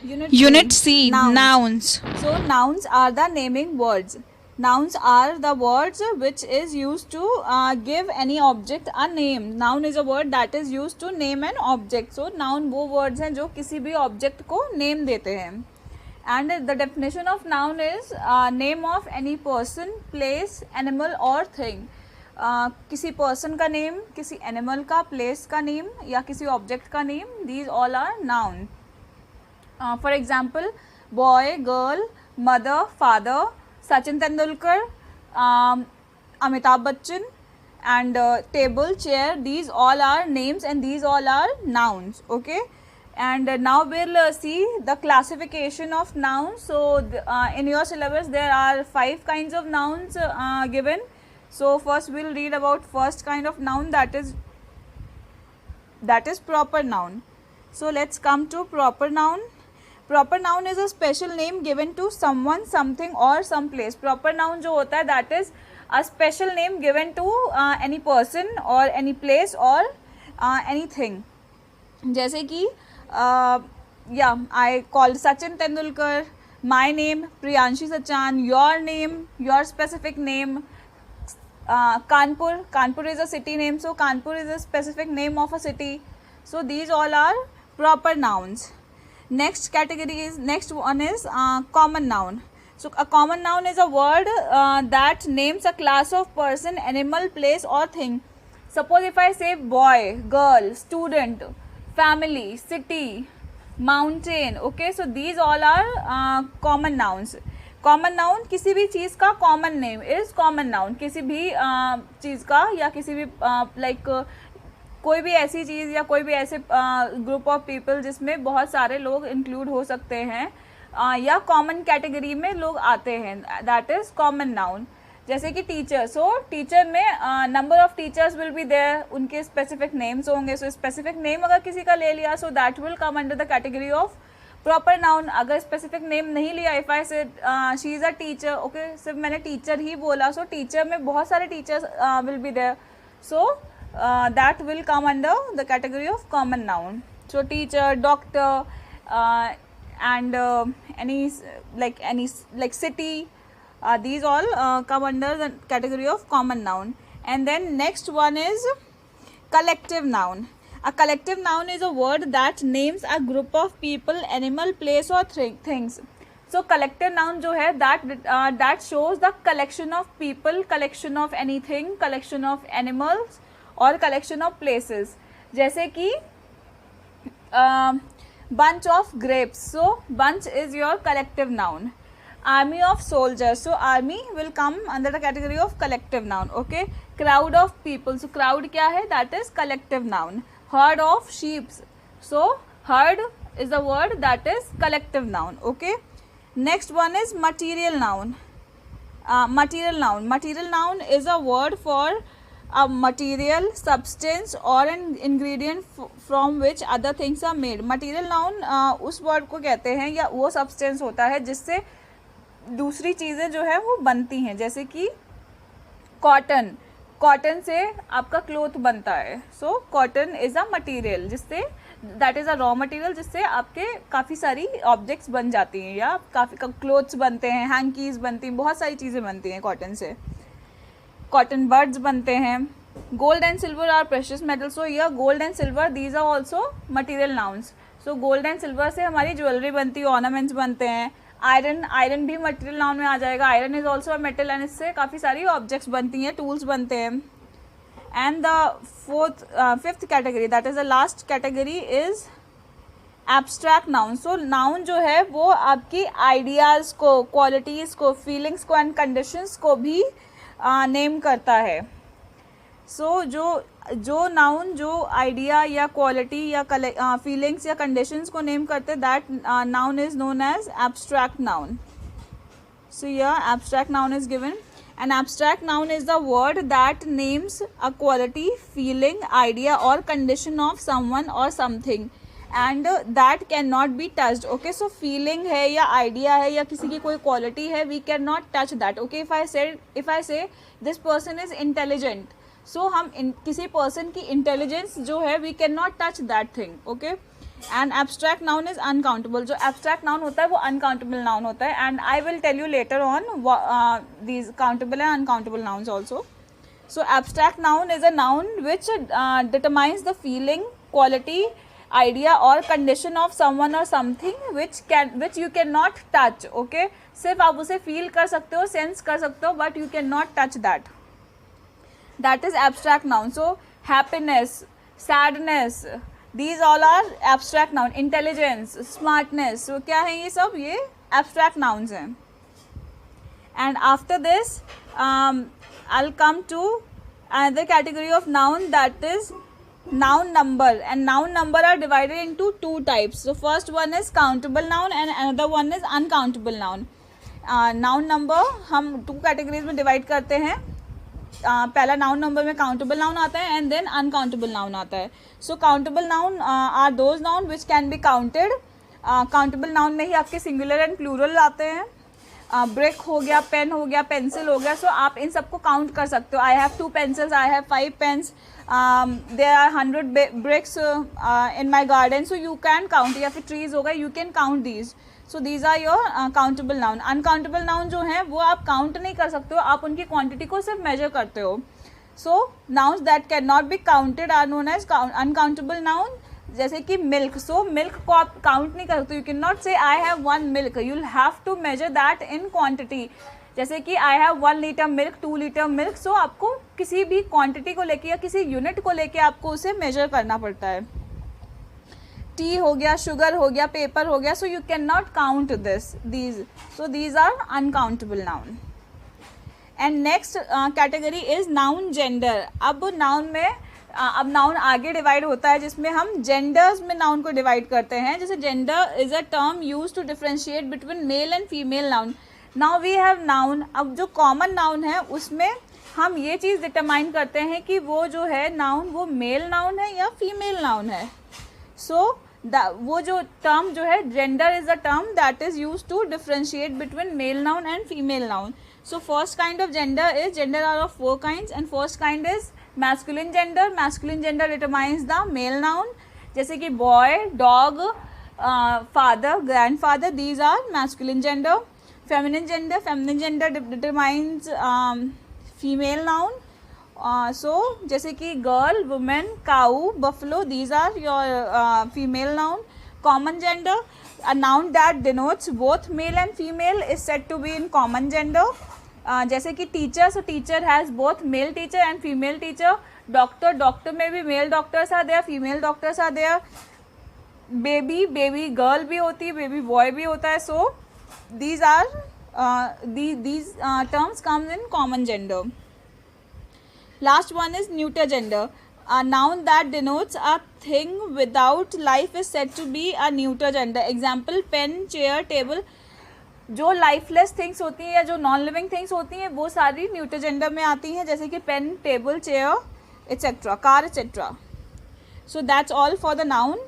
Unit C, Nouns. nouns. So nouns are the naming words. Nouns are the words which is used to give any object a name. Noun is a word that is used to name an object. So noun वो words हैं जो किसी भी object को name देते हैं. And the definition of noun is name of any person, place, animal or thing. किसी person का नेम, किसी एनिमल का, प्लेस का नेम या किसी ऑब्जेक्ट का name, these all are noun. For example boy, girl, mother, father, Sachin Tendulkar, Amitabh Bachchan, and table, chair, these all are names and these all are nouns. Okay, and now we'll see the classification of nouns. So in your syllabus there are 5 kinds of nouns given. So first we'll read about first kind of noun, that is proper noun. So let's come to proper noun. Proper noun is a special name given to someone, something or some place. Proper noun जो होता है that is a special name given to any person or any place or anything. जैसे कि I called Sachin Tendulkar, my name Priyanshi Sachan, your name, your specific name. Kanpur is a city name, so Kanpur is a specific name of a city. So these all are proper nouns. Next one is common noun. So a common noun is a word that names a class of person, animal, place or thing. Suppose if I say boy, girl, student, family, city, mountain. Okay, so these all are common nouns. Common noun किसी भी चीज़ का common name is common noun. किसी भी चीज़ का या किसी भी like कोई भी ऐसी चीज़ या कोई भी ऐसे ग्रुप ऑफ पीपल जिसमें बहुत सारे लोग इंक्लूड हो सकते हैं या कॉमन कैटेगरी में लोग आते हैं, दैट इज़ कॉमन नाउन. जैसे कि टीचर. सो टीचर में number of teachers will be there, उनके स्पेसिफिक नेम्स होंगे. सो स्पेसिफिक नेम अगर किसी का ले लिया, so that will come under the category of proper noun. अगर स्पेसिफिक नेम नहीं लिया, if I say she is a teacher, okay, सिर्फ मैंने टीचर ही बोला, सो टीचर में बहुत सारे teachers will be there, so that will come under the category of common noun. So teacher, doctor and any city, these all come under the category of common noun. And then next one is collective noun. A collective noun is a word that names a group of people, animal, place or things. So collective noun जो है that shows the collection of people, collection of anything, collection of animals और collection of places. जैसे कि bunch of grapes. So bunch is your collective noun. Army of soldiers. So army will come under the category of collective noun. Okay. Crowd of people. So crowd क्या है? That is collective noun. Herd of sheep. So herd is the word that is collective noun. Okay. Next one is material noun. Material noun. Material noun is a word for a material, substance or an ingredient from which other things are made. Material noun उस word को कहते हैं या वो substance होता है जिससे दूसरी चीज़ें जो है वो बनती हैं. जैसे कि कॉटन, कॉटन से आपका क्लोथ बनता है. So cotton is a material जिससे that is a raw material जिससे आपके काफ़ी सारी ऑब्जेक्ट्स बन जाती हैं या काफ़ी क्लोथ्स बनते हैं, हैंकीज़ बनती हैं, बहुत सारी चीज़ें बनती हैं कॉटन से. कॉटन बर्ड्स बनते हैं. Gold and silver are precious metal. So यह gold and silver these are also material nouns. So gold and silver से हमारी ज्वेलरी बनती है, ऑर्नामेंट्स बनते हैं. आयरन भी मटेरियल नाउन में आ जाएगा. Iron is also a metal and इससे काफ़ी सारी ऑब्जेक्ट्स बनती हैं, टूल्स बनते हैं. And the fifth category, that is the last category, is abstract noun. So noun जो है वो आपकी आइडियाज़ को, क्वालिटीज़ को, फीलिंग्स को एंड कंडीशंस को भी नेम करता है. सो जो नाउन जो आइडिया या क्वालिटी या फीलिंग्स या कंडीशंस को नेम करते, that noun is known as abstract noun. So यह abstract noun is given. An abstract noun is the word that names a quality, feeling, idea और कंडीशन ऑफ समवन और something and that can not be touched. Okay, so feeling है या idea है या किसी की कोई क्वालिटी है, we can not touch that. Okay, if I say this person is intelligent, so हम किसी पर्सन की इंटेलिजेंस जो है we can not touch that thing. Okay, and abstract noun is uncountable. जो एब्स्ट्रैक्ट नाउन होता है वो अनकाउंटेबल नाउन होता है. And I will tell you later on these countable and uncountable nouns also. So abstract noun is a noun which determines the feeling, quality, idea or condition of someone or something which you cannot touch. Okay, सिर्फ आप उसे feel कर सकते हो, sense कर सकते हो, but you cannot touch that. That is abstract noun. So happiness, sadness, these all are abstract noun. Intelligence, smartness, so क्या है ये सब? ये abstract nouns हैं. And after this I'll come to another category of noun, that is noun number. And noun number are divided into two types. So first one is countable noun and another one is uncountable noun. Noun number हम two categories में divide करते हैं. पहला noun number में countable noun आता है and then uncountable noun आता है. So countable noun are those noun which can be counted. countable noun में ही आपके singular and plural आते हैं. ब्रेक हो गया, पेन हो गया, पेंसिल हो गया. सो आप इन सबको काउंट कर सकते हो. I have 2 pencils, I have 5 pens, there are 100 breaks in my garden. So you can count. या फिर ट्रीज हो गए, you can count these. So these are your countable noun. Uncountable noun जो हैं वो आप काउंट नहीं कर सकते हो, आप उनकी क्वांटिटी को सिर्फ मेजर करते हो. So nouns that can not be counted are known as uncountable noun. जैसे कि मिल्क. सो मिल्क को आप काउंट नहीं कर सकते. You can not say I have 1 milk. You will have to measure that in quantity. जैसे कि I have 1 litre milk, 2 litre milk. So आपको किसी भी क्वांटिटी को लेके या किसी यूनिट को लेके आपको उसे मेजर करना पड़ता है. टी हो गया, शुगर हो गया, पेपर हो गया. So you can not count these. So these are uncountable noun. And next category is noun gender. अब नाउन में अब नाउन आगे डिवाइड होता है जिसमें हम जेंडर्स में नाउन को डिवाइड करते हैं. जैसे gender is a term use to differentiate between male and female noun. Now we have noun. अब जो कॉमन नाउन है उसमें हम ये चीज़ डिटरमाइन करते हैं कि वो जो है नाउन वो मेल नाउन है या फीमेल नाउन है. सो वो जो टर्म जो है gender is a term that is use to differentiate between male noun and female noun. So first kind of gender is gender are of 4 kinds and first kind is masculine gender. Masculine gender determines the male noun. जैसे कि boy, dog, father, grandfather, these are masculine gender. Feminine gender determines female noun. So जैसे कि girl, woman, cow, buffalo, these are your female noun. Common gender, a noun that denotes both male and female is said to be in common gender. जैसे कि teacher. So teacher has both male teacher and female teacher. Doctor में भी male doctors are there, female doctors are there. Baby girl भी होती है, baby boy भी होता है. So these terms comes in common gender. Last one is neuter gender. A noun that denotes a thing without life is said to be a neuter gender. Example, pen, chair, table. जो lifeless things होती हैं या जो non living things होती हैं वो सारी neuter gender में आती हैं. जैसे कि pen, table, chair, etcetera, car, etcetera. So that's all for the noun.